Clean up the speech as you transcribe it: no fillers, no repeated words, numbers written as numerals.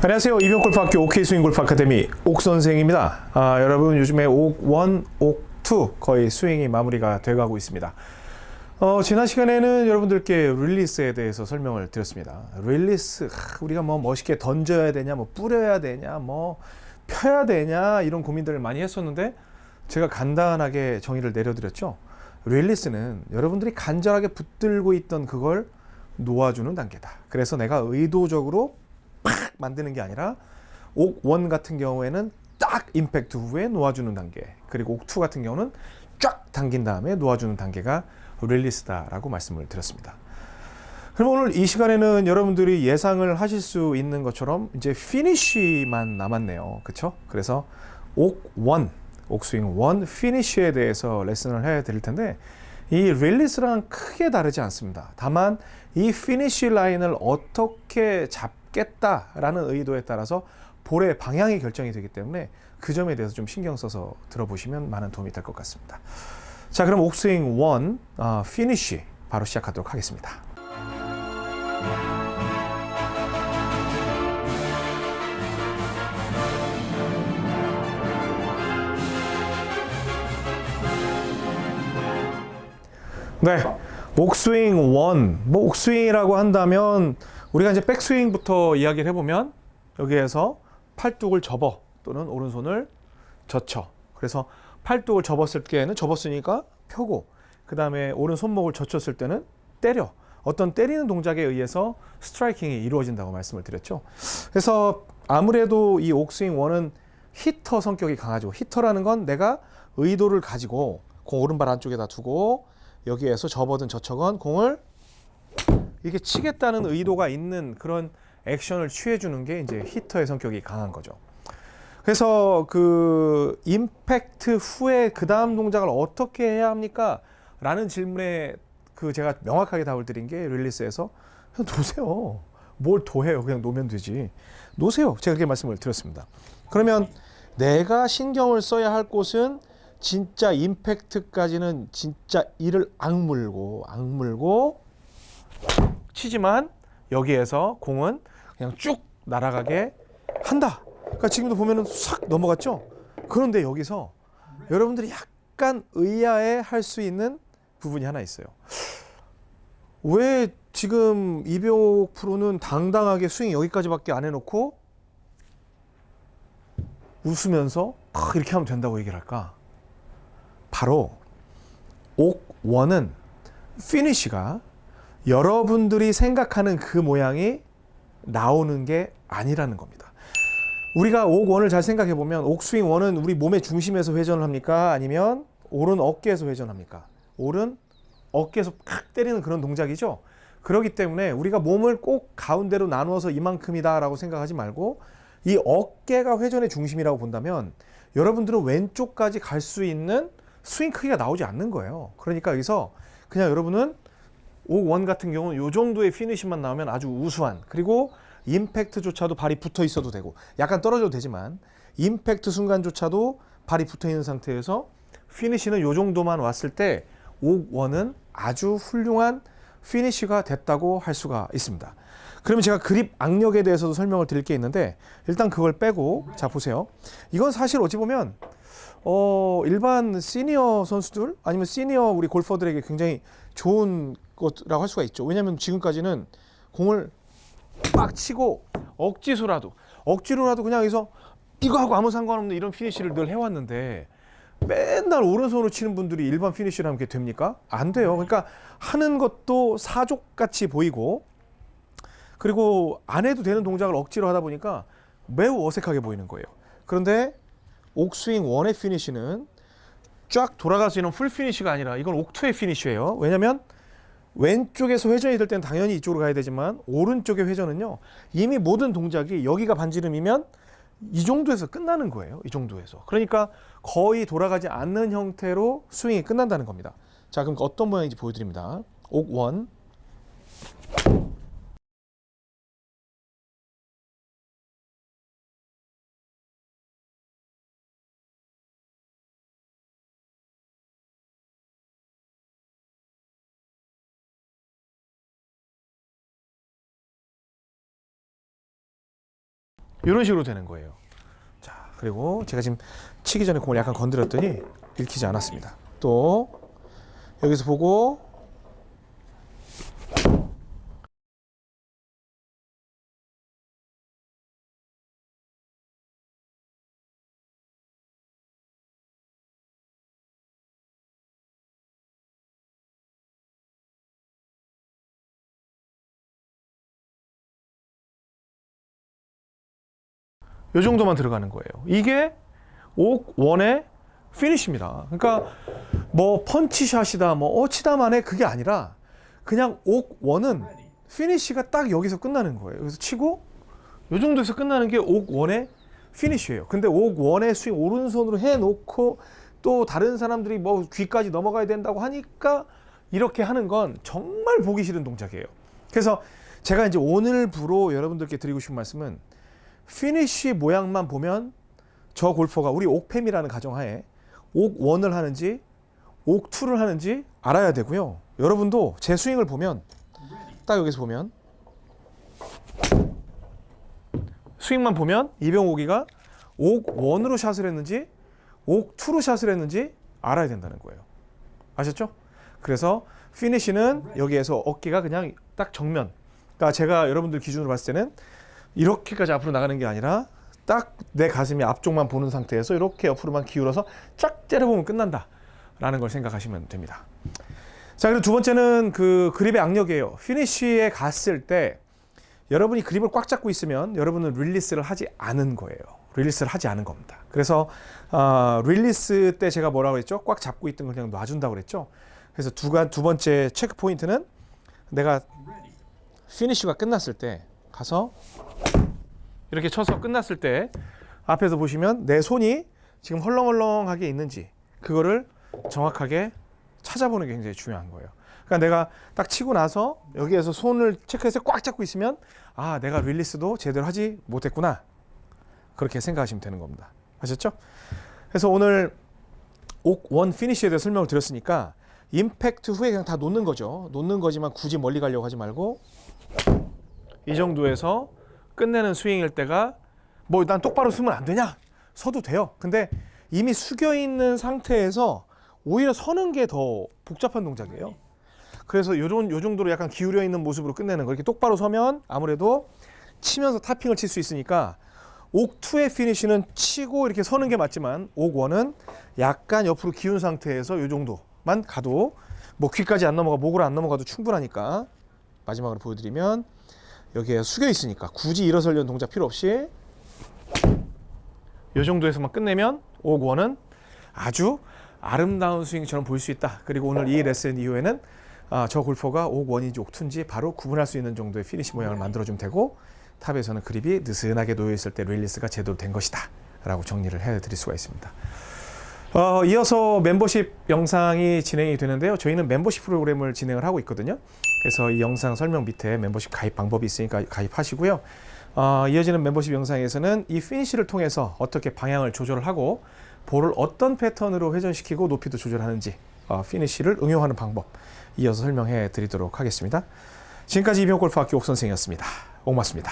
안녕하세요. 이병골프학교 OK스윙골프 아카데미 옥선생입니다. 여러분 요즘에 옥1, 옥2 거의 스윙이 마무리가 돼가고 있습니다. 지난 시간에는 여러분들께 릴리스에 대해서 설명을 드렸습니다. 릴리스, 우리가 뭐 멋있게 던져야 되냐, 뭐 뿌려야 되냐, 뭐 펴야 되냐 이런 고민들을 많이 했었는데 제가 간단하게 정의를 내려드렸죠. 릴리스는 여러분들이 간절하게 붙들고 있던 그걸 놓아주는 단계다. 그래서 내가 의도적으로 팍 만드는 게 아니라 옥1 같은 경우에는 딱 임팩트 후에 놓아주는 단계, 그리고 옥2 같은 경우는 쫙 당긴 다음에 놓아주는 단계가 릴리스다라고 말씀을 드렸습니다. 그럼 오늘 이 시간에는 여러분들이 예상을 하실 수 있는 것처럼 이제 피니쉬만 남았네요. 그렇죠? 그래서 옥1, 옥스윙 1 피니쉬에 대해서 레슨을 해야 될 텐데 이 릴리스랑 크게 다르지 않습니다. 다만 이 피니쉬 라인을 어떻게 잡겠다라는 의도에 따라서 볼의 방향이 결정이 되기 때문에 그 점에 대해서 좀 신경 써서 들어보시면 많은 도움이 될 것 같습니다. 자, 그럼 옥스윙 1 피니쉬 바로 시작하도록 하겠습니다. 네, 옥스윙 1, 뭐 옥스윙이라고 한다면 우리가 이제 백스윙부터 이야기를 해보면 여기에서 팔뚝을 접어 또는 오른손을 젖혀. 그래서 팔뚝을 접었을 때는 접었으니까 펴고, 그 다음에 오른손목을 젖혔을 때는 때려. 어떤 때리는 동작에 의해서 스트라이킹이 이루어진다고 말씀을 드렸죠. 그래서 아무래도 이 옥스윙 1은 히터 성격이 강하죠. 히터라는 건 내가 의도를 가지고 공 오른발 안쪽에다 두고 여기에서 접어든 젖혀건 공을 이렇게 치겠다는 의도가 있는 그런 액션을 취해주는 게 이제 히터의 성격이 강한 거죠. 그래서 그 임팩트 후에 그 다음 동작을 어떻게 해야 합니까? 라는 질문에 그 제가 명확하게 답을 드린 게 릴리스에서 그냥 놓으세요. 뭘 도해요? 그냥 놓으면 되지. 놓으세요. 제가 그렇게 말씀을 드렸습니다. 그러면 내가 신경을 써야 할 곳은 진짜 임팩트까지는 진짜 이를 악물고 치지만 여기에서 공은 그냥 쭉 날아가게 한다. 그러니까 지금도 보면은 싹 넘어갔죠? 그런데 여기서 여러분들이 약간 의아해 할 수 있는 부분이 하나 있어요. 왜 지금 이병옥 프로는 당당하게 스윙 여기까지밖에 안 해놓고 웃으면서 이렇게 하면 된다고 얘기를 할까? 바로 옥1은 피니쉬가 여러분들이 생각하는 그 모양이 나오는 게 아니라는 겁니다. 우리가 옥1을 잘 생각해 보면 옥스윙 1은 우리 몸의 중심에서 회전을 합니까? 아니면 오른 어깨에서 회전합니까? 오른 어깨에서 팍 때리는 그런 동작이죠. 그렇기 때문에 우리가 몸을 꼭 가운데로 나누어서 이만큼이다 라고 생각하지 말고 이 어깨가 회전의 중심이라고 본다면 여러분들은 왼쪽까지 갈 수 있는 스윙 크기가 나오지 않는 거예요. 그러니까 여기서 그냥 여러분은 옥1 같은 경우는 이 정도의 피니쉬만 나오면 아주 우수한, 그리고 임팩트조차도 발이 붙어 있어도 되고 약간 떨어져도 되지만 임팩트 순간조차도 발이 붙어 있는 상태에서 피니쉬는 이 정도만 왔을 때 옥1은 아주 훌륭한 피니쉬가 됐다고 할 수가 있습니다. 그러면 제가 그립 악력에 대해서도 설명을 드릴 게 있는데 일단 그걸 빼고, 자 보세요. 이건 사실 어찌 보면 일반 시니어 선수들 아니면 시니어 우리 골퍼들에게 굉장히 좋은 것라고 할 수가 있죠. 왜냐하면 지금까지는 공을 빡 치고 억지로라도 그냥 여기서 이거 하고 아무 상관없는 이런 피니쉬를 늘 해왔는데 맨날 오른손으로 치는 분들이 일반 피니쉬를 하면 그게 됩니까? 안 돼요. 그러니까 하는 것도 사족같이 보이고, 그리고 안 해도 되는 동작을 억지로 하다 보니까 매우 어색하게 보이는 거예요. 그런데 옥스윙 1의 피니쉬는 쫙 돌아갈 수 있는 풀 피니쉬가 아니라 이건 옥2의 피니쉬예요. 왜냐하면 왼쪽에서 회전이 될 때는 당연히 이쪽으로 가야 되지만 오른쪽의 회전은요, 이미 모든 동작이 여기가 반지름이면 이 정도에서 끝나는 거예요. 이 정도에서. 그러니까 거의 돌아가지 않는 형태로 스윙이 끝난다는 겁니다. 자, 그럼 어떤 모양인지 보여드립니다. 옥1. 이런 식으로 되는 거예요. 자, 그리고 제가 지금 치기 전에 공을 약간 건드렸더니 읽히지 않았습니다. 또 여기서 보고 이 정도만 들어가는 거예요. 이게 옥원의 피니쉬입니다. 그러니까 뭐 펀치샷이다, 뭐 어치다만에 그게 아니라 그냥 옥원은 피니쉬가 딱 여기서 끝나는 거예요. 그래서 치고 이 정도에서 끝나는 게 옥원의 피니쉬예요. 근데 옥원의 스윙 오른손으로 해놓고 또 다른 사람들이 뭐 귀까지 넘어가야 된다고 하니까 이렇게 하는 건 정말 보기 싫은 동작이에요. 그래서 제가 이제 오늘부로 여러분들께 드리고 싶은 말씀은 피니쉬 모양만 보면 저 골퍼가 우리 옥팸이라는 가정하에 옥1을 하는지 옥2를 하는지 알아야 되고요. 여러분도 제 스윙을 보면 딱 여기서 보면 스윙만 보면 이병옥이가 옥1으로 샷을 했는지 옥2로 샷을 했는지 알아야 된다는 거예요. 아셨죠? 그래서 피니쉬는 여기에서 어깨가 그냥 딱 정면, 그러니까 제가 여러분들 기준으로 봤을 때는 이렇게까지 앞으로 나가는 게 아니라 딱 내 가슴이 앞쪽만 보는 상태에서 이렇게 옆으로만 기울어서 쫙 째려보면 끝난다 라는 걸 생각하시면 됩니다. 자, 그리고 두 번째는 그 그립의 악력이에요. 피니쉬에 갔을 때 여러분이 그립을 꽉 잡고 있으면 여러분은 릴리스를 하지 않은 거예요. 릴리스를 하지 않은 겁니다. 그래서 릴리스 때 제가 뭐라고 했죠? 꽉 잡고 있던 걸 그냥 놔준다고 그랬죠. 그래서 두 번째 체크 포인트는 내가 피니쉬가 끝났을 때 가서 이렇게 쳐서 끝났을 때 앞에서 보시면 내 손이 지금 헐렁헐렁하게 있는지 그거를 정확하게 찾아보는 게 굉장히 중요한 거예요. 그러니까 내가 딱 치고 나서 여기에서 손을 체크해서 꽉 잡고 있으면 아, 내가 릴리스도 제대로 하지 못했구나. 그렇게 생각하시면 되는 겁니다. 아셨죠? 그래서 오늘 옥1 피니쉬에 대해 설명을 드렸으니까 임팩트 후에 그냥 다 놓는 거죠. 놓는 거지만 굳이 멀리 가려고 하지 말고 이 정도에서 끝내는 스윙일 때가 뭐 난 똑바로 서면 안 되냐? 서도 돼요. 근데 이미 숙여 있는 상태에서 오히려 서는 게 더 복잡한 동작이에요. 그래서 요 정도로 약간 기울여 있는 모습으로 끝내는 거. 이렇게 똑바로 서면 아무래도 치면서 타핑을 칠 수 있으니까 옥2의 피니쉬는 치고 이렇게 서는 게 맞지만 옥1은 약간 옆으로 기운 상태에서 요 정도만 가도 뭐 귀까지 안 넘어가 목으로 안 넘어가도 충분하니까 마지막으로 보여드리면 여기에 숙여 있으니까 굳이 일어서려는 동작 필요 없이 이 정도에서만 끝내면 옥1은 아주 아름다운 스윙처럼 보일 수 있다. 그리고 오늘 이 레슨 이후에는 저 골퍼가 옥1인지 옥2인지 바로 구분할 수 있는 정도의 피니시 모양을 만들어주면 되고 탑에서는 그립이 느슨하게 놓여있을 때 릴리스가 제대로 된 것이다 라고 정리를 해드릴 수가 있습니다. 이어서 멤버십 영상이 진행이 되는데요. 저희는 멤버십 프로그램을 진행을 하고 있거든요. 그래서 이 영상 설명 밑에 멤버십 가입 방법이 있으니까 가입하시고요. 이어지는 멤버십 영상에서는 이 피니쉬를 통해서 어떻게 방향을 조절을 하고 볼을 어떤 패턴으로 회전시키고 높이도 조절하는지 피니쉬를 응용하는 방법 이어서 설명해 드리도록 하겠습니다. 지금까지 이병옥 골프학교 옥선생이었습니다. 고맙습니다.